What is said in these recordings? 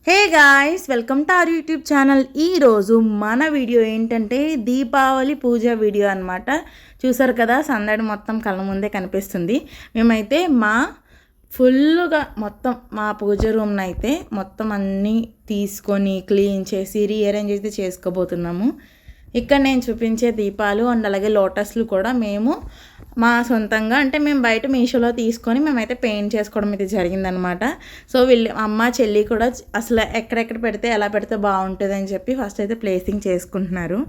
Hey guys, welcome to our YouTube channel. ఈరోజు మన video ఏంటంటే దీపావళి పూజ వీడియో అనమాట. చూసారు కదా, సందడి మొత్తం కళ్ళ ముందే కనిపిస్తుంది. మేమైతే ఫుల్గా మొత్తం మా పూజ రూమ్ని అయితే మొత్తం అన్నీ తీసుకొని క్లీన్ చేసి రీఅరేంజ్ అయితే చేసుకోబోతున్నాము. ఇక్కడ నేను చూపించే దీపాలు అండ్ అలాగే లోటస్లు కూడా మేము మా సొంతంగా అంటే మేము బయట మీషోలో తీసుకొని మేమైతే పెయింట్ చేసుకోవడం అయితే జరిగిందనమాట. సో వీళ్ళు అమ్మ చెల్లి కూడా అసలు ఎక్కడెక్కడ పెడితే ఎలా పెడితే బాగుంటుంది అని చెప్పి ఫస్ట్ అయితే ప్లేసింగ్ చేసుకుంటున్నారు.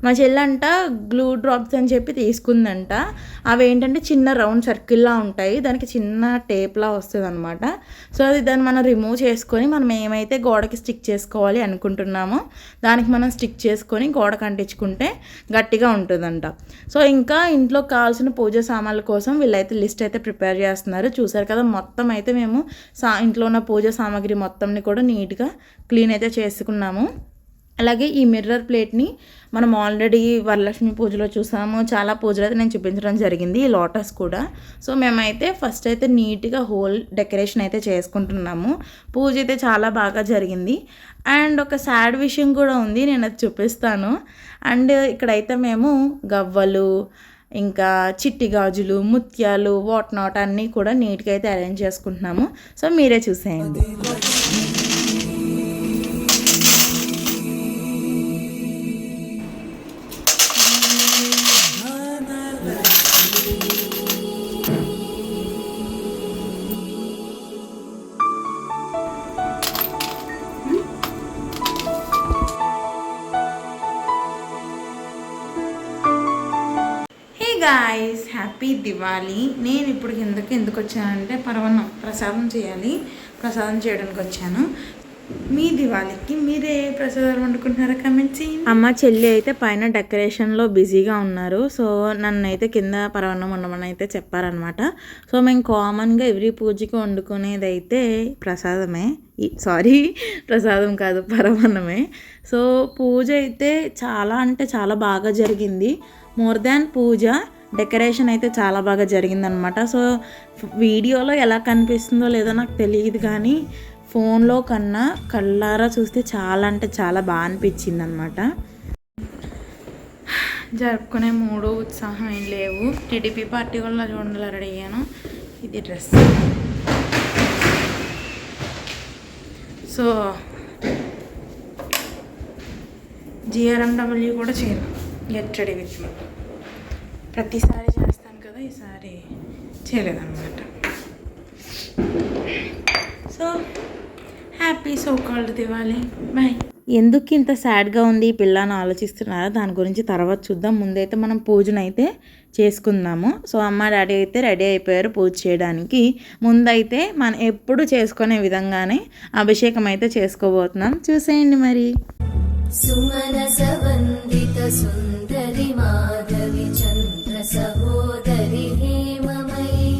మా చెల్లంట గ్లూ డ్రాప్స్ అని చెప్పి తీసుకుందంట. అవి ఏంటంటే చిన్న రౌండ్ సర్కిల్లా ఉంటాయి, దానికి చిన్న టేప్లా వస్తుంది అనమాట. సో అది దాన్ని మనం రిమూవ్ చేసుకొని మనం ఏమైతే గోడకి స్టిక్ చేసుకోవాలి అనుకుంటున్నామో దానికి మనం స్టిక్ చేసుకొని గోడకు అంటించుకుంటే గట్టిగా ఉంటుందంట. సో ఇంకా ఇంట్లో కావాల్సిన పూజ సామాన్ల కోసం వీళ్ళైతే లిస్ట్ అయితే ప్రిపేర్ చేస్తున్నారు. చూసారు కదా, మొత్తం అయితే మేము ఇంట్లో ఉన్న పూజ సామాగ్రి మొత్తంని కూడా నీట్గా క్లీన్ అయితే చేసుకున్నాము. అలాగే ఈ మిర్రర్ ప్లేట్ని మనం ఆల్రెడీ వరలక్ష్మి పూజలో చూసాము, చాలా పూజలు అయితే నేను చూపించడం జరిగింది, ఈ లోటస్ కూడా. సో మేమైతే ఫస్ట్ అయితే నీట్గా హోల్ డెకరేషన్ అయితే చేసుకుంటున్నాము. పూజ అయితే చాలా బాగా జరిగింది. అండ్ ఒక సాడ్ విషయం కూడా ఉంది, నేను అది చూపిస్తాను. అండ్ ఇక్కడైతే మేము గవ్వలు, ఇంకా చిట్టి గాజులు, ముత్యాలు, వాట్ నాట్ అన్నీ కూడా నీట్గా అయితే అరేంజ్ చేసుకుంటున్నాము. సో మీరే చూసేయండి. Guys, happy Diwali. నేను ఇప్పుడు ఎందుకు వచ్చానంటే ప్రసాదం చేయడానికి వచ్చాను. మీ దివాళీకి మీరే ప్రసాదాలు వండుకుంటున్నారా? కమెంట్ చేయండి. అమ్మ చెల్లి అయితే పైన డెకరేషన్లో బిజీగా ఉన్నారు. సో నన్ను అయితే కింద పరవన్నం వండమని అయితే చెప్పారనమాట. సో మేము కామన్గా ఎవ్రీ పూజకి వండుకునేది అయితే ప్రసాదం కాదు, పరవన్నమే. సో పూజ అయితే చాలా బాగా జరిగింది. మోర్ దాన్ పూజ, డెకరేషన్ అయితే చాలా బాగా జరిగిందనమాట. సో వీడియోలో ఎలా కనిపిస్తుందో లేదో నాకు తెలియదు, కానీ ఫోన్లో కన్నా కళ్ళారా చూస్తే చాలా బాగా అనిపించింది అనమాట. జరుపుకునే మూడు ఉత్సాహం ఏం లేవు. టీడీపీ పార్టీ వల్ల చూడాలి రెడీ అయ్యాను. ఇది డ్రెస్. సో GRMW కూడా చేయను, గెట్ రెడీ విత్ మీ. ప్రతిసారి చేస్తాను కదా, ఈసారి చేయలేదన్నమాట. So happy so called Diwali. Bye. ఎందుకు ఇంత సాడ్గా ఉంది ఈ పిల్ల అని ఆలోచిస్తున్నారా? దాని గురించి తర్వాత చూద్దాం. ముందైతే మనం పూజనైతే చేసుకుందాము. సో అమ్మ డాడీ అయితే రెడీ అయిపోయారు పూజ చేయడానికి. ముందైతే మనం ఎప్పుడు చేసుకునే విధంగానే అభిషేకం అయితే చేసుకోబోతున్నాం. చూసేయండి మరి. సుమనసవందిత సుందరి మాధవి చంద్ర సహోదరి హేమమయీ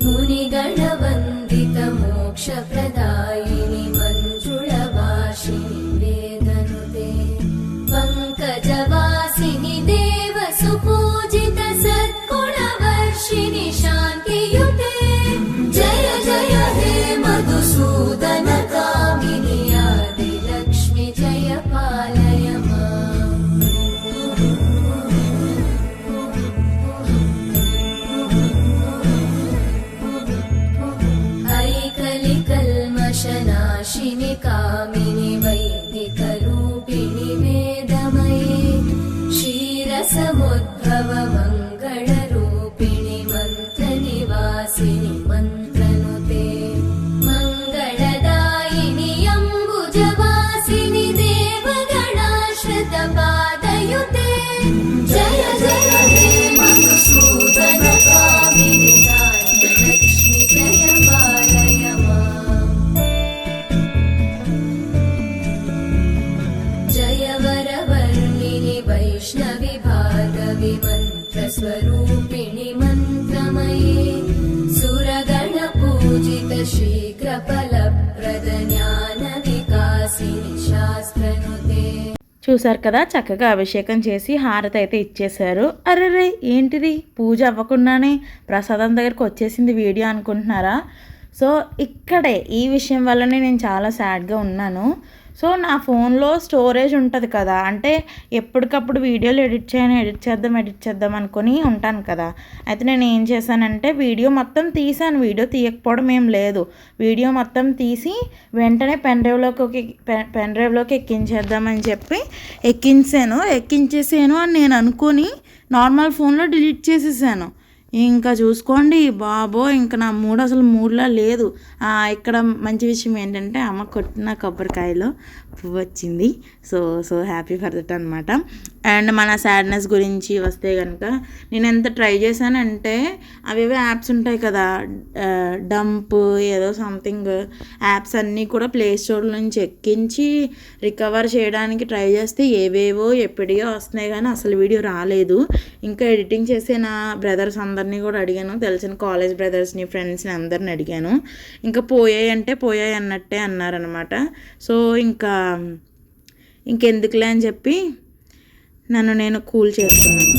మునిగణవందిత మోక్ష ప్రదాయిని మంజుళవాసిని వేదనుతే పంకజవాసిని దేవ సుపూజిత సద్గుణవర్షిణి శాంతియుతే జయ జయ హే మధుసూదన కామిని ఆది లక్ష్మి జయ పాలయ మాం. ఐకలి కల్మషనాశిని కామిని వైదిక రూపిణి వేదమయే క్షీరసముద్భవ మంగళ రూపిణి మంత్ర నివాసిని మంత్రనుతే మంగళదాయిని అంబుజవాసిని దేవగణాశ్రిత పాదయుతే జయ జయ హే మధుసూదన కామిని లక్ష్మి జయ పాలయ మాం. జయ వరవర్ణిని వైష్ణవి భార్గవి మంత్రస్వరూపిణి మంత్రమయే సురగణ పూజిత శీఘ్ర ఫలప్రద జ్ఞాన వికాసిని శాస్త్రనుతే. చూసారు కదా, చక్కగా అభిషేకం చేసి హారతి అయితే ఇచ్చేశారు. అరెరే ఏంటిది, పూజ అవ్వకుండానే ప్రసాదం దగ్గరకు వచ్చేసింది వీడియో అనుకుంటున్నారా? సో ఇక్కడే ఈ విషయం వల్లనే నేను చాలా సాడ్గా ఉన్నాను. సో నా ఫోన్లో స్టోరేజ్ ఉంటుంది కదా, అంటే ఎప్పటికప్పుడు వీడియోలు ఎడిట్ చేద్దాం అనుకొని ఉంటాను కదా. అయితే నేను ఏం చేశానంటే వీడియో మొత్తం తీసాను. వీడియో తీయకపోవడం ఏం లేదు, వీడియో మొత్తం తీసి వెంటనే పెన్ డ్రైవ్లోకి ఎక్కించేద్దామని చెప్పి ఎక్కించేసాను అని నేను అనుకొని నార్మల్ ఫోన్లో డిలీట్ చేసేసాను. ఇంకా చూసుకోండి బాబో, ఇంకా నా మూడు అసలు మూడ్లా లేదు. ఇక్కడ మంచి విషయం ఏంటంటే అమ్మ కొట్టిన కొబ్బరికాయలో పువ్వు వచ్చింది. సో హ్యాపీ ఫర్ దట్ అనమాట. అండ్ మన సాడ్నెస్ గురించి వస్తే కనుక నేను ఎంత ట్రై చేశానంటే అవేవో యాప్స్ ఉంటాయి కదా, డంప్ ఏదో సంథింగ్ యాప్స్ అన్నీ కూడా ప్లే స్టోర్ నుంచి ఎక్కించి రికవర్ చేయడానికి ట్రై చేస్తే ఏవేవో ఎప్పుడో వస్తున్నాయి కానీ అసలు వీడియో రాలేదు. ఇంకా ఎడిటింగ్ చేసే నా బ్రదర్స్ అందరినీ కూడా అడిగాను, తెలిసిన కాలేజ్ బ్రదర్స్ని ఫ్రెండ్స్ని అందరిని అడిగాను. ఇంకా పోయాయి అన్నట్టే అన్నారనమాట. సో ఇంకెందుకులే అని చెప్పి నన్ను నేను కూల్ చేస్తున్నాను.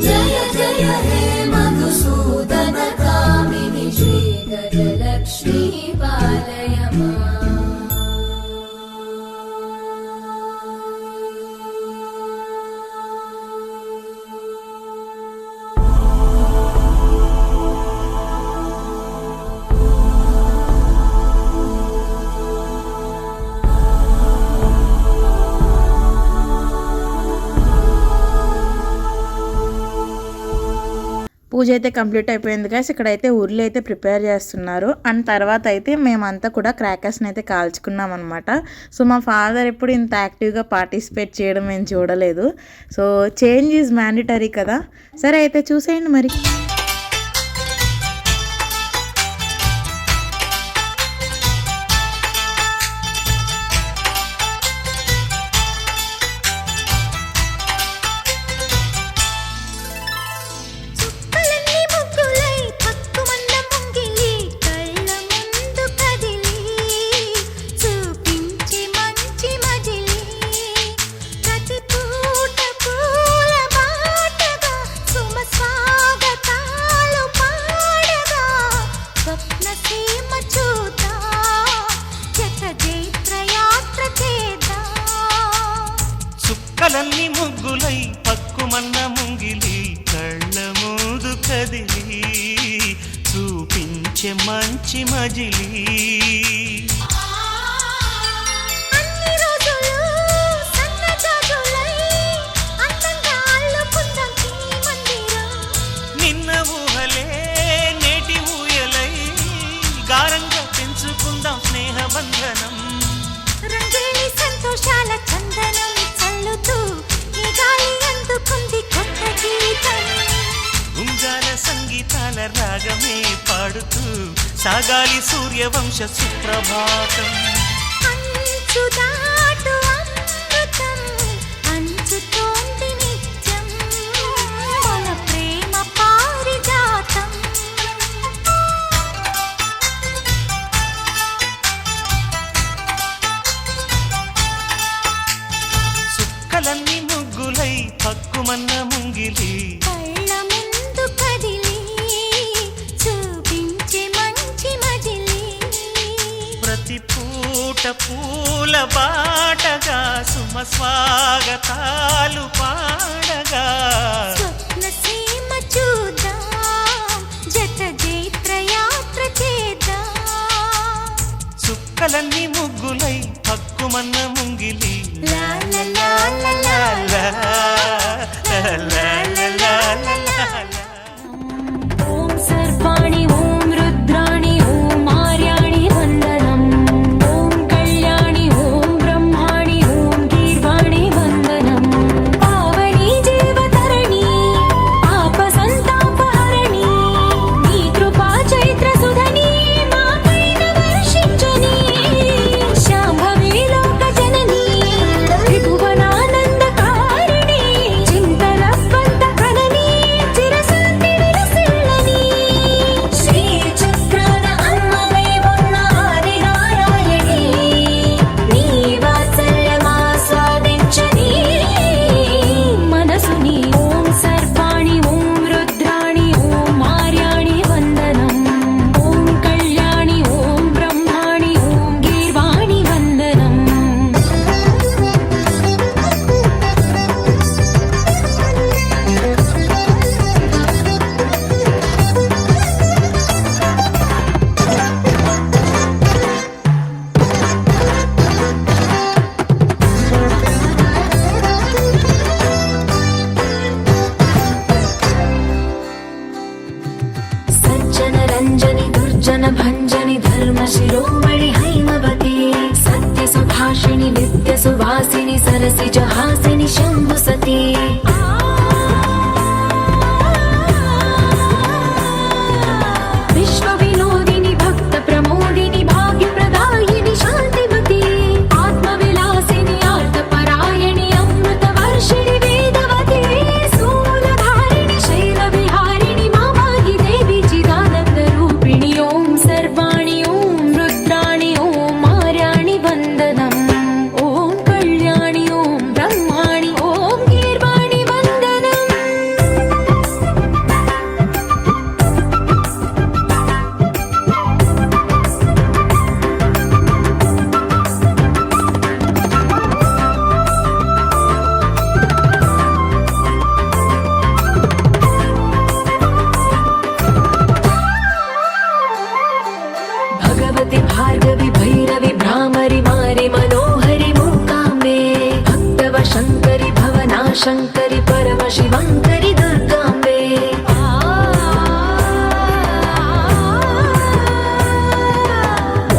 జయ జయ హే మధుసూదన కామిని శ్రీ గజలక్ష్మీ పాలయ మాం. పూజ అయితే కంప్లీట్ అయిపోయింది గైస్. ఇక్కడైతే ఉర్లు అయితే ప్రిపేర్ చేస్తున్నారు. అండ్ తర్వాత అయితే మేమంతా కూడా క్రాకర్స్ని అయితే కాల్చుకున్నాం అనమాట. సో మా ఫాదర్ ఎప్పుడు ఇంత యాక్టివ్గా పార్టిసిపేట్ చేయడం మేము చూడలేదు. సో చేంజ్ ఈజ్ మ్యాండేటరీ కదా. సరే అయితే చూసేయండి మరి. చుక్కలన్నీ ముగ్గులై పక్కుమన్న ముంగిలి కళ్ళ ముందు కదిలి చూపించే మంచి మజిలి. నిన్న ఊహలే నేటి ఊయలై గారంగా పెంచుకుందాం స్నేహ బంధనం. రంగేలి సంతోషాల చందనం చల్లుతూ ఈ గాలి అందుకుంది కొత్త గీతం. ఉంగాల సంగీతాల రాగమే పాడుతూ సాగాలి సూర్యవంశ సుప్రభాతం. అంచు దాటు అమృతం అంచుతోంది నిత్యం మన ప్రేమ పారిజాతం. చుక్కలన్నీ ముగ్గులై పక్కుమన్న ముంగిలి కళ్ళ ముందు కదిలి చూపించే మంచి మజిలి. ప్రతి పూట పూల బాటగా సుమ స్వాగతాలు పాడగా స్వప్న సీమ చూద్దాం జత జైత్ర యాత్ర చేద్దాం. చుక్కలన్నీ ముగ్గులై పక్కుమన్న ముంగిలి లా లా లా లా లా లా. ఓం సర్వాణి ఓం రుద్రాణి ఓం ఆర్యాణి వందనం. ఓం కళ్యాణి ఓం బ్రహ్మాణి ఓం గీర్వాణి వందనం. పావని జీవతరణి పాప సంతాపహరణి నీ కృపా చైత్ర సుధని మాపైన వర్షించని. శాంభవి లోక జనని త్రిభువనానందకారిణి చింతన స్వంత కనని చిరస వర్షిణి నిత్య సువాసిని సరసిజహాసిని శంభు సతీ విశ్వ వినోదిని భక్త ప్రమోదిని భాగ్య ప్రదాయిని శాంతిమతి ఆత్మ విలాసిని ఆర్త పరాయణి అమృత వర్షిణి వేదవతి శూలధారిణి శైల విహారిణి మామాగి దేవి చిదానంద రూపిణి ఓం సర్వాణి ఓం రుద్రాణి ఓం మార్యాణి వందనం ఓం కళ్యాణి ఓం బ్రహ్మాణి ఓం గీర్వాణి వందనం भगवति भार्गवि भैरवि भ्रामरि मारि मनोहरि मूकाम्बे भक्तव शङ्करि भवना शङ्करि परम शिवङ्करि दुर्गाम्बे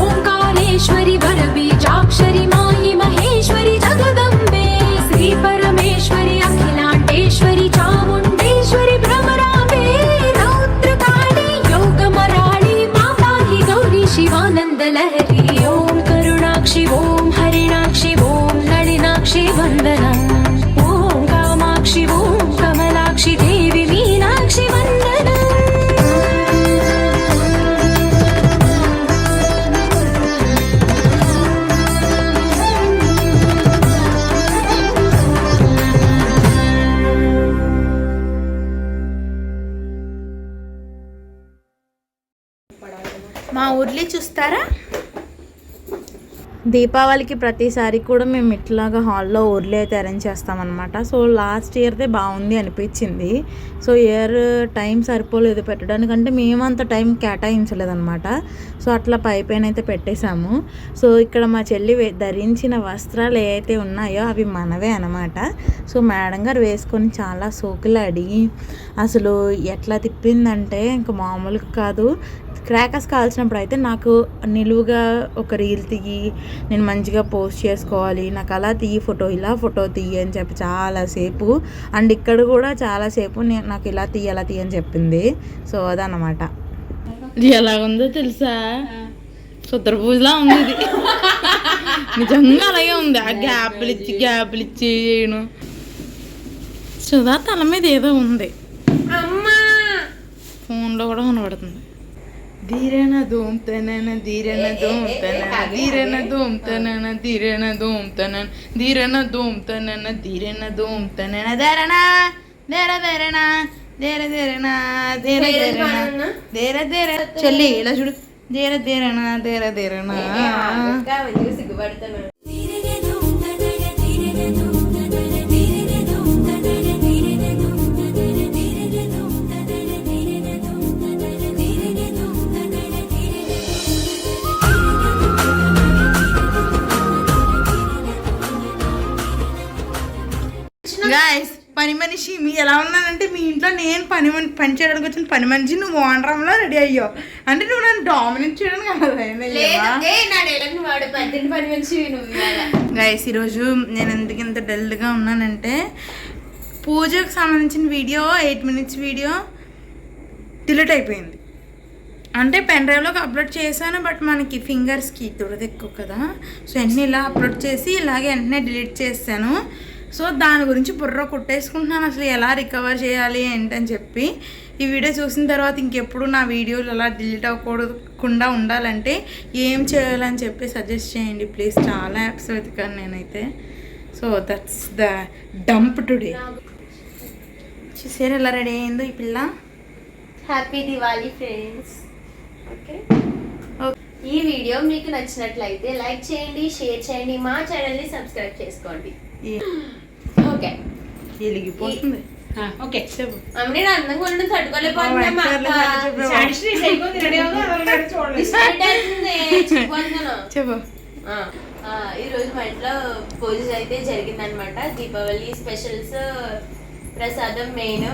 ओङ्कारेश्वरि वरबीजाक्षरि मायि महेश्वरि जगदम्बे श्री परमेश्वरि अखिलाण्डेश्वरि चामुण्डेश्वरि भ्रमराम्बे रौद्रकाली योगमराळि मा पाहि गौरी शिवानन्द लहरी ॐ करुणाक्षि ॐ हरिणाक्षि ॐ नलिनाक्षि वन्दनम् ॐ कामाक्षि ॐ कमलाक्षि देवि मीनाक्षि वन्दनम् మా ఊర్లో చూస్తారా, దీపావళికి ప్రతిసారి కూడా మేము ఇట్లాగా హాల్లో ఊర్లో అయితే అరేంజ్ చేస్తామన్నమాట. సో లాస్ట్ ఇయర్దే బాగుంది అనిపించింది. సో ఇయర్ టైం సరిపోలేదు పెట్టడానికంటే మేమంత టైం కేటాయించలేదన్నమాట. సో అట్లా పైన అయితే పెట్టేశాము. సో ఇక్కడ మా చెల్లి ధరించిన వస్త్రాలు ఏవైతే ఉన్నాయో అవి మనవే అన్నమాట. సో మేడం గారు వేసుకొని చాలా సోకులాడి అసలు ఎట్లా తిప్పిందంటే ఇంకా మామూలుగా కాదు. క్రాకర్స్ కాల్చినప్పుడు అయితే నాకు నిలువుగా ఒక రీల్ తీయి, నేను మంచిగా పోస్ట్ చేసుకోవాలి, నాకు అలా తీయి ఫోటో, ఇలా ఫోటో తీయి అని చెప్పి చాలాసేపు, అండ్ ఇక్కడ కూడా చాలాసేపు నాకు ఇలా తీయి అలా తీయి అని చెప్పింది. సో అదన్నమాట. ఎలాగుందో తెలుసా, సుద్ర పూజలా ఉంది ఇది. నిజంగా అలాగే ఉంది. ఆ గ్యాప్లు ఇచ్చి చేయను. సుధా తల మీద ఏదో ఉంది, ఫోన్లో కూడా కనబడుతుంది. ధీరన ధూమ్ తనన ధీరన ధూమ్ తనన ధీరన ధూమ్ తనన ధీరన ధూమ్ తనన ధీరన ధూమ్ తనన ధీరన ధూమ్ తనన ధరణ ధర ధరణ ధర ధరణ ధర ధరణ ధర ధర చెల్లి ఇలా చూడు, ధర ధరణ ధర ధరణ సిగ్గుపడతాను. గాయస్, పని మనిషి మీ ఎలా ఉన్నానంటే, మీ ఇంట్లో నేను పని చేయడానికి వచ్చిన పని మనిషి, నువ్వు ఓనరంలో రెడీ అయ్యావు అంటే నువ్వు నన్ను డామినేట్ చేయడం కాదు. గాయస్, ఈరోజు నేను ఎందుకు ఇంత డల్గా ఉన్నానంటే, పూజకు సంబంధించిన వీడియో 8 minutes వీడియో డిలీట్ అయిపోయింది. అంటే పెన్ డ్రైవ్లోకి అప్లోడ్ చేశాను, బట్ మనకి ఫింగర్స్కి దురద ఎక్కువ కదా. సో వెంటనే ఇలా అప్లోడ్ చేసి ఇలాగే వెంటనే డిలీట్ చేశాను. సో దాని గురించి బుర్ర కొట్టేసుకుంటున్నాను, అసలు ఎలా రికవర్ చేయాలి ఏంటని చెప్పి. ఈ వీడియో చూసిన తర్వాత ఇంకెప్పుడు నా వీడియోలు అలా డిలీట్ అవ్వకుండా ఉండాలంటే ఏం చేయాలని చెప్పి సజెస్ట్ చేయండి ప్లీజ్. చాలా యాప్స్ వెతికాను నేనైతే. So that's the dump today. చూసారు ఎలా రెడీ అయిందో ఈ పిల్ల. Happy Diwali friends. ఓకే, ఈ వీడియో మీకు నచ్చినట్లయితే లైక్ చేయండి, షేర్ చేయండి, మా ఛానల్ని సబ్స్క్రైబ్ చేసుకోండి. ఓకే, వెలిగిపోతుంది. ఓకే చెప్పు. నేను అందంగా ఉండడం తట్టుకోలేకపోతున్నాను. చెప్పు. ఈరోజు మా ఇంట్లో పూజ అయితే జరిగిందనమాట. దీపావళి స్పెషల్స్ ప్రసాదం మెయిన్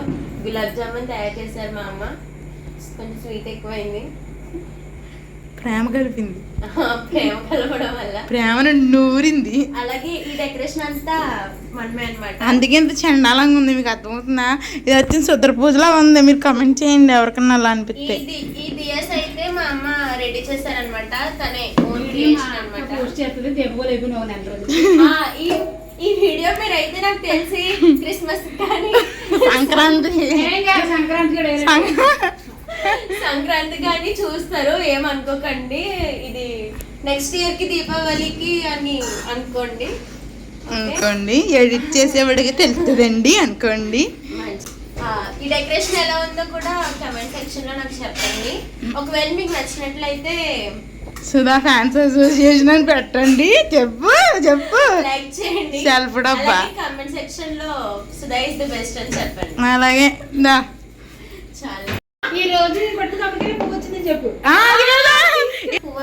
గులాబ్ జామున్ తయారు చేశారు మా అమ్మ. కొంచెం స్వీట్ ఎక్కువైంది. ప్రేమ కలిపింది, ప్రేమ కలవడం వల్ల ప్రేమను నూరింది. అలాగే ఈ డెకరేషన్ అంతా మనమే అనమాట. అందుకే ఇంత చండాలంగా ఉంది, మీకు అర్థమవుతుందా? ఇది వచ్చి శుద్ర పూజలా ఉంది. మీరు కమెంట్ చేయండి ఎవరికన్నా అలా అనిపిస్తే. ఈ దియస్ అయితే మా అమ్మ రెడీ చేశారనమాట, తనే ఓన్ క్రియేషన్ అనమాట. ఈ వీడియో మీరు అయితే నాకు తెలిసి క్రిస్మస్ కానీ సంక్రాంతి కానీ చూస్తారు, ఏమనుకోకండి. ఇది నెక్స్ట్ ఇయర్ కి దీపావళికి అని అనుకోండి. ఎడిట్ చేసేవాడికి తెలుస్తుందండి అనుకోండి. ఈ డెకరేషన్ ఎలా ఉందో కూడా కమెంట్ సెక్షన్ లో నాకు చెప్పండి. ఒకవేళ మీకు నచ్చినట్లయితే సుధా ఫ్యాన్స్ అసోసియేషన్ అని పెట్టండి. చెప్పు లైక్ చేయండి, సెల్ఫ్ డబ్బా కమెంట్ సెక్షన్ లో సుధా ఇస్ ది బెస్ట్ అని చెప్పండి. అలాగే దా చాలా ఈ రోజు పట్టుకోబట్టి పువ్వు వచ్చిందని చెప్పు.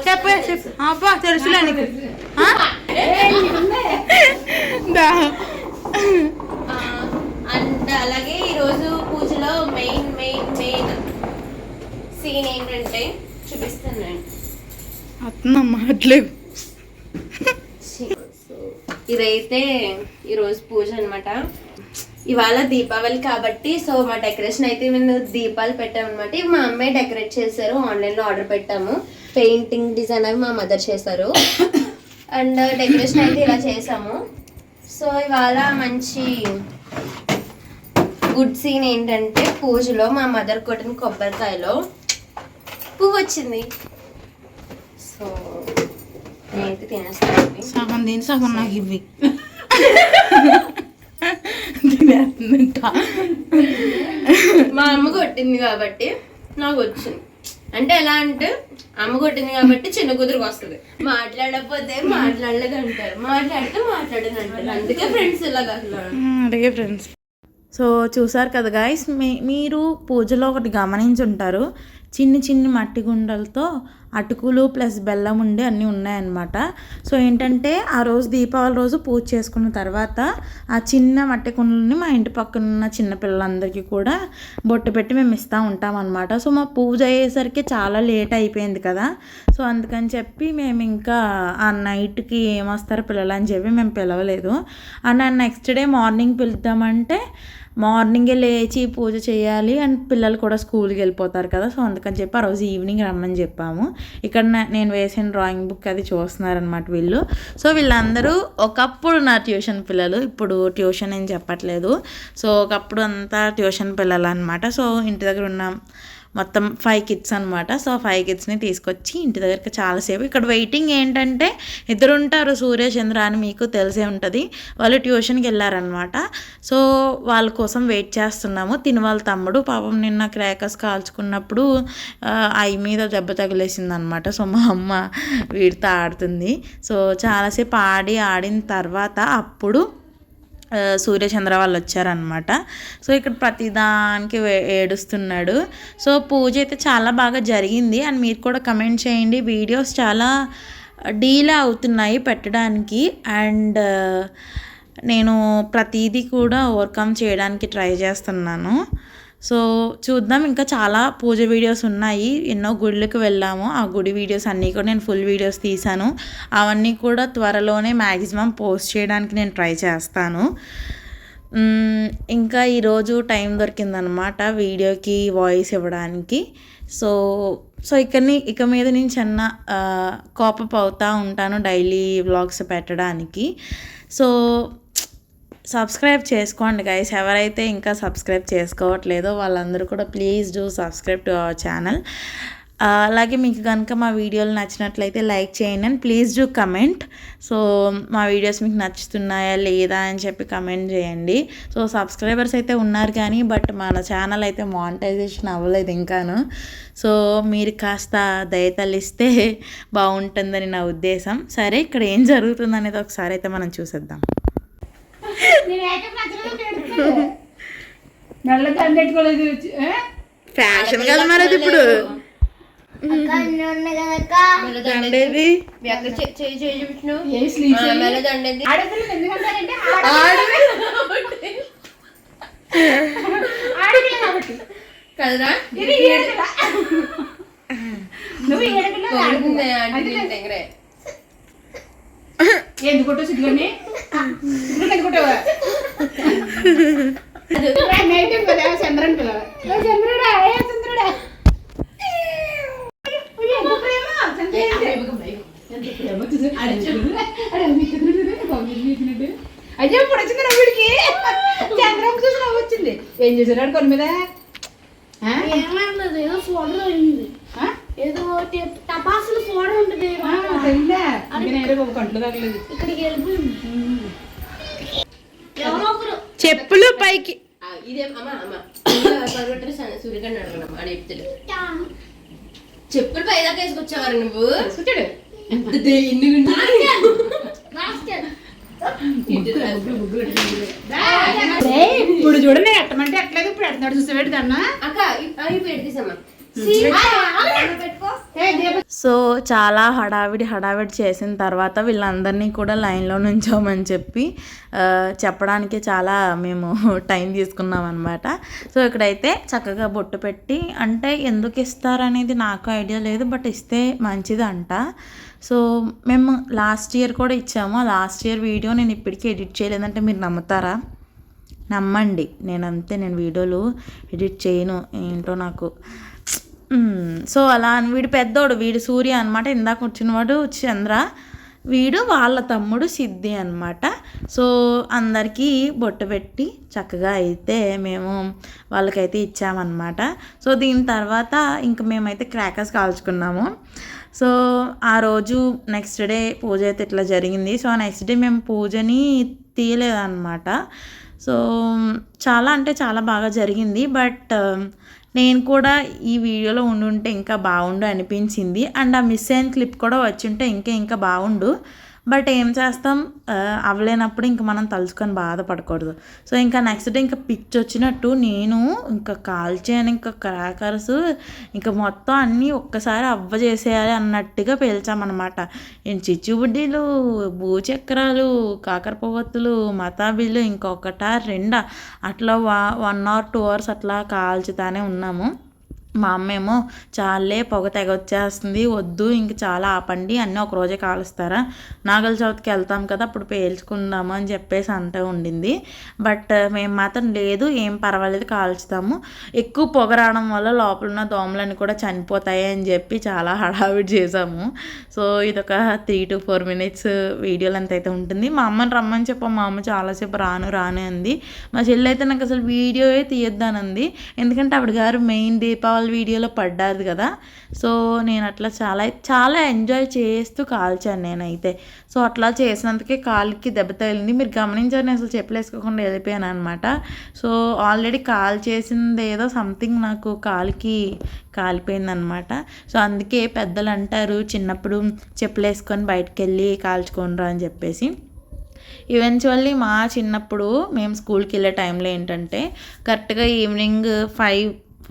చెప్పు అబ్బా తెలుసులే నీకు. అండ్ అలాగే ఈరోజు పూజలో మెయిన్ సీన్ ఏంటంటే చూపిస్తున్నాను. మాట్లేదు. ఇదైతే ఈరోజు పూజ అనమాట. ఇవాళ దీపావళి కాబట్టి సో మా డెకరేషన్ అయితే మేము దీపాలు పెట్టామన్నమాట. ఇవి మా అమ్మాయి డెకరేట్ చేశారు, ఆన్లైన్లో ఆర్డర్ పెట్టాము. పెయింటింగ్ డిజైన్ అవి మా మదర్ చేశారు. అండ్ డెకరేషన్ అయితే ఇలా చేసాము. సో ఇవాళ మంచి గుడ్ సీన్ ఏంటంటే పూజలో మా మదర్ కొట్టిన కొబ్బరికాయలో పువ్వు వచ్చింది. సో నేనైతే తినేస్తాను. సగం దీని సగం నాకు ఇవి మా అమ్మ కొట్టింది కాబట్టి నాకు వచ్చింది. అంటే ఎలా అంటే అమ్మ కొట్టింది కాబట్టి చిన్న కూతురుకి వస్తుంది. మాట్లాడకపోతే మాట్లాడలేదు అంటారు, మాట్లాడితే మాట్లాడదు అంటారు. అందుకే ఫ్రెండ్స్ ఇలాగ అలాగే ఫ్రెండ్స్. సో చూసారు కదా గాయస్, మీరు పూజలో ఒకటి గమనించుంటారు, చిన్ని మట్టి గుండలతో అటుకులు ప్లస్ బెల్లం ఉండి అన్నీ ఉన్నాయన్నమాట. సో ఏంటంటే ఆ రోజు దీపావళి రోజు పూజ చేసుకున్న తర్వాత ఆ చిన్న మట్టి కుండలని మా ఇంటి పక్కన ఉన్న చిన్నపిల్లలందరికీ కూడా బొట్టు పెట్టి మేము ఇస్తూ ఉంటాం అనమాట. సో మా పూజ అయ్యేసరికి చాలా లేట్ అయిపోయింది కదా, సో అందుకని చెప్పి మేము ఇంకా ఆ నైట్కి ఏమొస్తారో పిల్లలు అని చెప్పి మేము పిలవలేదు. అండ్ నెక్స్ట్ డే మార్నింగ్ పిలుద్దామంటే మార్నింగే లేచి పూజ చేయాలి అండ్ పిల్లలు కూడా స్కూల్కి వెళ్ళిపోతారు కదా, సో అందుకని చెప్పి ఆ రోజు ఈవినింగ్ రమ్మని చెప్పాము. ఇక్కడ నేను వేసిన డ్రాయింగ్ బుక్ అది చూస్తున్నారనమాట వీళ్ళు. సో వీళ్ళందరూ ఒకప్పుడు నా ట్యూషన్ పిల్లలు, ఇప్పుడు ట్యూషన్ ఏం చెప్పట్లేదు. సో ఒకప్పుడు అంతా ట్యూషన్ పిల్లలు అనమాట. సో ఇంటి దగ్గర ఉన్న మొత్తం 5 kids అనమాట. సో 5 kidsని తీసుకొచ్చి ఇంటి దగ్గరికి చాలాసేపు ఇక్కడ వెయిటింగ్ ఏంటంటే ఇద్దరు ఉంటారు, సూర్యచంద్ర అని మీకు తెలిసే ఉంటుంది. వాళ్ళు ట్యూషన్కి వెళ్ళారనమాట. సో వాళ్ళ కోసం వెయిట్ చేస్తున్నాము. తిని వాళ్ళ తమ్ముడు పాపం నిన్న క్రాకర్స్ కాల్చుకున్నప్పుడు ఐ మీద దెబ్బ తగిలేసింది అనమాట. సో మా అమ్మ వీడితో ఆడుతుంది. సో చాలాసేపు ఆడిన తర్వాత అప్పుడు సూర్యచంద్ర వాళ్ళు వచ్చారనమాట. సో ఇక్కడ ప్రతిదానికి ఏడుస్తున్నాడు. సో పూజ అయితే చాలా బాగా జరిగింది. అండ్ మీరు కూడా కమెంట్ చేయండి, వీడియోస్ చాలా డీలే అవుతున్నాయి పెట్టడానికి. అండ్ నేను ప్రతిదీ కూడా ఓవర్కమ్ చేయడానికి ట్రై చేస్తున్నాను. సో చూద్దాం, ఇంకా చాలా పూజ వీడియోస్ ఉన్నాయి. ఎన్నో గుళ్ళకి వెళ్ళాము, ఆ గుడి వీడియోస్ అన్నీ కూడా నేను ఫుల్ వీడియోస్ తీసాను. అవన్నీ కూడా త్వరలోనే మ్యాక్సిమం పోస్ట్ చేయడానికి నేను ట్రై చేస్తాను. ఇంకా ఈరోజు టైం దొరికిందనమాట వీడియోకి వాయిస్ ఇవ్వడానికి. సో ఇక మీద నేను చిన్న కోపప్ అవుతూ ఉంటాను డైలీ వ్లాగ్స్ పెట్టడానికి. సో సబ్స్క్రైబ్ చేసుకోండి గైస్, ఎవరైతే ఇంకా సబ్స్క్రైబ్ చేసుకోవట్లేదో వాళ్ళందరూ కూడా please do subscribe to our channel. అలాగే మీకు కనుక మా వీడియోలు నచ్చినట్లయితే లైక్ చేయండి and please do comment. So మా వీడియోస్ మీకు నచ్చుతున్నాయా లేదా అని చెప్పి కమెంట్ చేయండి. సో సబ్స్క్రైబర్స్ అయితే ఉన్నారు కానీ బట్ మన ఛానల్ అయితే మానిటైజేషన్ అవ్వలేదు ఇంకాను. సో మీరు కాస్త దయతలిస్తే బాగుంటుందని నా ఉద్దేశం. సరే, ఇక్కడ ఏం జరుగుతుంది అనేది ఒకసారి అయితే మనం చూసేద్దాం. ఫ్యాషన్ కదా మరి అది ఇప్పుడు దండేది కదరా. నువ్వు ఏడపిల్ల ఎందుకు కొట్టావు సిద్ధుగాని ఎందుకు కొట్టావా నైట్ కదా చంద్రన్ పిల్లవ చంద్రుడా ఏ చంద్రుడా ఎంత ప్రేమ అయ్యో ఇప్పుడు వచ్చింది నవ్వుడికి చంద్రం చూసి నవ్వు వచ్చింది ఏం చేశారు కొన్ని మీద ఏమన్నది ఏదో ఫోటో అయింది ఏదో టపాసులు ఫోటో ఉంటుంది కంట్లు తగలేదు ఇక్కడికి వెళ్ళిపోయింది ఎవరో ఒకరు చెప్పులు పైకి ఇదేం అమ్మా సూర్యకాండ్ అడగడం అని చెప్తాడు చెప్పులు పైదాకా వేసుకొచ్చేవారు నువ్వు కూర్చోడు ఇప్పుడు చూడండి ఎట్టమంటే ఎట్లేదు ఇప్పుడు ఎడతాడు చూసేవాడు దాన్నా అక్క అవి పెడతీసమ్మా సో చాలా హడావిడి చేసిన తర్వాత వీళ్ళందరినీ కూడా లైన్లో నుంచోమని చెప్పి చెప్పడానికి చాలా మేము టైం తీసుకున్నాం అనమాట. సో ఇక్కడైతే చక్కగా బొట్టు పెట్టి, అంటే ఎందుకు ఇస్తారనేది నాకు ఐడియా లేదు, బట్ ఇస్తే మంచిదంట. సో మేము లాస్ట్ ఇయర్ కూడా ఇచ్చాము. లాస్ట్ ఇయర్ వీడియో నేను ఇప్పటికీ ఎడిట్ చేయలేదంటే మీరు నమ్ముతారా? నమ్మండి, నేను వీడియోలు ఎడిట్ చేయను, ఏంటో నాకు. సో అలా వీడు పెద్దోడు, వీడు సూర్య అనమాట, ఇందాక వచ్చినవాడు చంద్ర, వీడు వాళ్ళ తమ్ముడు సిద్ధి అనమాట. సో అందరికీ బొట్టు పెట్టి చక్కగా అయితే మేము వాళ్ళకైతే ఇచ్చామన్నమాట. సో దీని తర్వాత ఇంక మేమైతే క్రాకర్స్ కాల్చుకున్నాము. సో ఆ రోజు నెక్స్ట్ డే పూజ అయితే ఇట్లా జరిగింది. సో నెక్స్ట్ డే మేము పూజని తీయలేదన్నమాట. సో చాలా అంటే చాలా బాగా జరిగింది. బట్ నేను కూడా ఈ వీడియోలో ఉండుంటే ఇంకా బాగుండు అనిపించింది. అండ్ ఆ మిస్ అయిన క్లిప్ కూడా వచ్చుంటే ఇంకా బాగుండు. బట్ ఏం చేస్తాం, అవ్వలేనప్పుడు ఇంక మనం తలుచుకొని బాధపడకూడదు. సో ఇంకా నెక్స్ట్ డే ఇంకా పిచ్ వచ్చినట్టు నేను ఇంకా కాల్చాను, ఇంకా క్రాకర్స్ ఇంకా మొత్తం అన్నీ ఒక్కసారి అవ్వ చేసేయాలి అన్నట్టుగా పేల్చామన్నమాట. చిచ్చుబుడ్డీలు, భూచక్రాలు, కాకర పువ్వొత్తులు, మతాబీలు ఇంకొకట రెండా అట్లా 1 or 2 hours అట్లా కాల్చుతానే ఉన్నాము. మా అమ్మేమో చాలే పొగ తెగ వచ్చేస్తుంది, వద్దు ఇంక చాలా ఆపండి, అన్నీ ఒక రోజే కాలుస్తారా, నాగల చవితికి వెళ్తాం కదా అప్పుడు పేల్చుకుందాము అని చెప్పేసి అంటూ ఉండింది. బట్ మేము మాత్రం లేదు, ఏం పర్వాలేదు కాల్చుతాము, ఎక్కువ పొగ రావడం వల్ల లోపల ఉన్న దోమలన్నీ కూడా చనిపోతాయి అని చెప్పి చాలా హడావిడి చేసాము. సో ఇదొక 3 to 4 minutes వీడియోలు అంత అయితే ఉంటుంది. మా అమ్మని రమ్మని చెప్పాము, మా అమ్మ చాలాసేపు రాను అంది. మా చెల్లి అయితే నాకు అసలు వీడియోయే తీయొద్దానంది, ఎందుకంటే ఆవిడ గారు మెయిన్ దీపావళి వీడియోలో పడ్డారు కదా. సో నేను అట్లా చాలా ఎంజాయ్ చేస్తూ కాల్చాను నేనైతే. సో అట్లా చేసినందుకే కాలుకి దెబ్బ తగిలింది. మీరు గమనించారు, నేను అసలు చెప్పులు వేసుకోకుండా వెళ్ళిపోయాను అనమాట. సో ఆల్రెడీ కాల్ చేసింది ఏదో సంథింగ్ నాకు కాలుకి కాలిపోయిందనమాట. సో అందుకే పెద్దలు అంటారు చిన్నప్పుడు చెప్పులు వేసుకొని బయటకు వెళ్ళి కాల్చుకోనరా అని చెప్పేసి. ఈవెన్చువల్లీ మా చిన్నప్పుడు మేము స్కూల్కి వెళ్ళే టైంలో ఏంటంటే కరెక్ట్గా ఈవినింగ్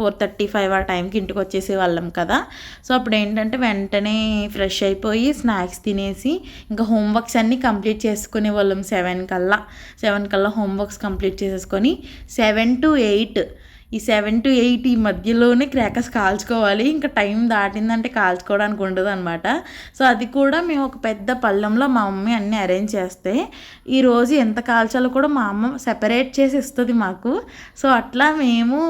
4:35 ఆ టైంకి ఇంటికి వచ్చేసే వాళ్ళం కదా. సో అప్పుడు ఏంటంటే వెంటనే ఫ్రెష్ అయిపోయి స్నాక్స్ తినేసి ఇంకా హోంవర్క్స్ అన్నీ కంప్లీట్ చేసుకునే వాళ్ళం. 7 కల్లా హోంవర్క్స్ కంప్లీట్ చేసేసుకొని 7 to 8 ఈ 7 to 8 ఈ మధ్యలోనే క్రాకర్స్ కాల్చుకోవాలి. ఇంకా టైం దాటిందంటే కాల్చుకోవడానికి ఉండదు అనమాట. సో అది కూడా మేము ఒక పెద్ద పళ్ళెంలో మా మమ్మీ అన్నీ అరేంజ్ చేస్తే ఈరోజు ఎంత కాల్చాలో కూడా మా అమ్మ సెపరేట్ చేసి ఇస్తుంది మాకు. సో అట్లా మేము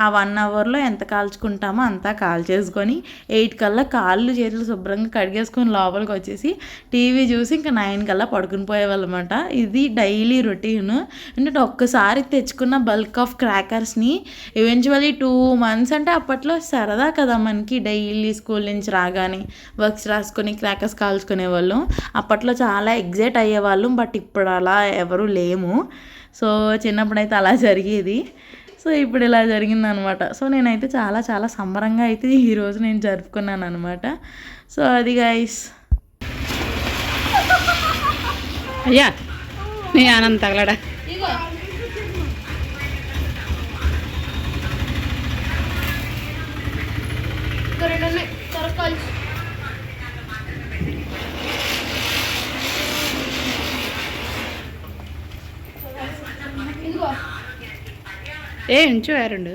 ఆ 1 hourలో ఎంత కాల్చుకుంటామో అంతా కాల్చేసుకొని 8 కల్లా కాళ్ళు చేతులు శుభ్రంగా కడిగేసుకొని లోపలికి వచ్చేసి టీవీ చూసి ఇంకా 9 కల్లా పడుకుని పోయేవాళ్ళం అనమాట. ఇది డైలీ రొటీన్. అంటే ఒక్కసారి తెచ్చుకున్న బల్క్ ఆఫ్ క్రాకర్స్ని ఈవెన్చువల్లీ 2 months అంటే అప్పట్లో సరదా కదా మనకి, డైలీ స్కూల్ నుంచి రాగానే వర్క్స్ రాసుకొని క్రాకర్స్ కాల్చుకునే వాళ్ళం. అప్పట్లో చాలా ఎగ్జైట్ అయ్యేవాళ్ళం. బట్ ఇప్పుడు అలా ఎవరు లేము. సో చిన్నప్పుడైతే అలా జరిగేది. సో ఇప్పుడు ఇలా జరిగిందనమాట. సో నేనైతే చాలా సంబరంగా అయితే ఈరోజు నేను జరుపుకున్నాను అనమాట. సో అది గైస్. అయ్యా నీ ఆనందం తగలడా ఉంచు 2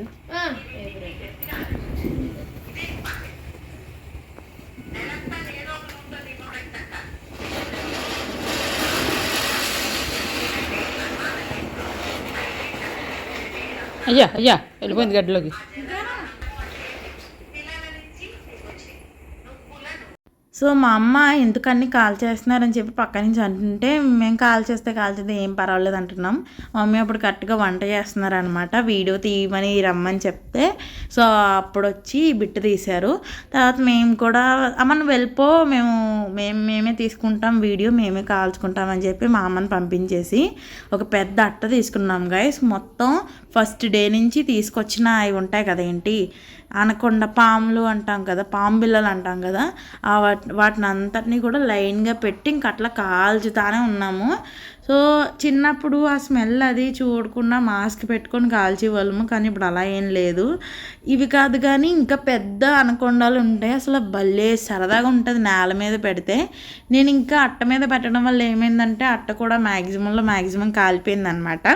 అయ్యా అయ్యా వెళ్ళిపోయింది గడ్డలోకి. సో మా అమ్మ ఎందుకన్నీ కాల్ చేస్తున్నారని చెప్పి పక్క నుంచి అంటుంటే మేము కాల్ చేస్తే ఏం పర్వాలేదు అంటున్నాం. మమ్మీ అప్పుడు కరెక్ట్గా వంట చేస్తున్నారనమాట. వీడియో తీయమని రమ్మని చెప్తే సో అప్పుడు వచ్చి బిట్టు తీశారు. తర్వాత మేము కూడా అమ్మ నువ్వు వెళ్ళిపో, మేమే తీసుకుంటాం వీడియో, మేమే కాల్చుకుంటామని చెప్పి మా అమ్మని పంపించేసి ఒక పెద్ద అట్ట తీసుకున్నాం గైస్. మొత్తం ఫస్ట్ డే నుంచి తీసుకొచ్చిన అవి ఉంటాయి కదా, ఏంటి అనకొండ పాములు అంటాం కదా, పాము బిళ్ళలు అంటాం కదా, వాటిని అంతటినీ కూడా లైన్గా పెట్టి ఇంక అట్లా కాల్చుతానే ఉన్నాము. సో చిన్నప్పుడు ఆ స్మెల్ అది చూడకుండా మాస్క్ పెట్టుకొని కాల్చేవాళ్ళము, కానీ ఇప్పుడు అలా ఏం లేదు. ఇవి కాదు కానీ ఇంకా పెద్ద అనకొండలు ఉంటాయి, అసలు భలే సరదాగా ఉంటుంది నేల మీద పెడితే. నేను ఇంకా అట్ట మీద పెట్టడం వల్ల ఏమైందంటే అట్ట కూడా మ్యాక్సిమం కాలిపోయింది అనమాట.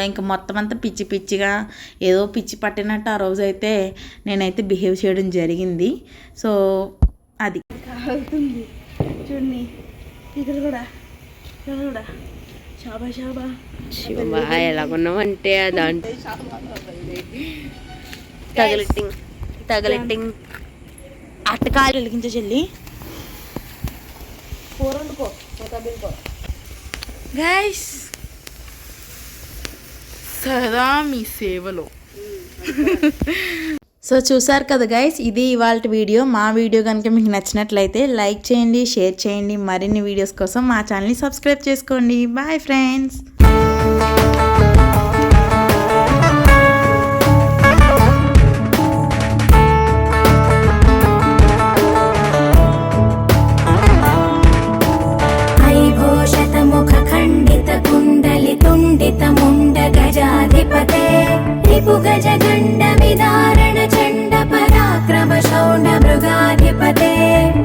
ఇంకా మొత్తం అంతా పిచ్చి పిచ్చిగా ఏదో పిచ్చి పట్టినట్టు ఆ రోజైతే నేనైతే బిహేవ్ చేయడం జరిగింది. సో అది కాలుతుంది చూడండి, ఇక్కడ కూడా షాబా ఎలాగున్నామంటే దాంట్లో తగలెట్టింగ్ అట్టకాయలు వెలిగించే చెల్లి గైస్ సదా మీ సేవలో. సో చూసారు కదా గైస్, ఇది ఇవాళ వీడియో. మా వీడియో కనుక మీకు నచ్చినట్లయితే లైక్ చేయండి, షేర్ చేయండి. మరిన్ని వీడియోస్ కోసం మా ఛానల్ని సబ్స్క్రైబ్ చేసుకోండి. Bye friends. गजाधिपते रिपुगजगण्ड विदारण चण्ड पराक्रम शौण्ड मृगाधिपते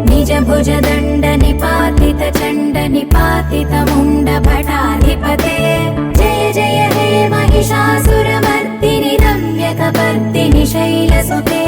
निज भुज दण्ड निपातित चण्ड निपातित मुण्ड भटाधिपते जय जय हे महिषासुरमर्दिनि रम्यकपर्दिनि शैलसुते।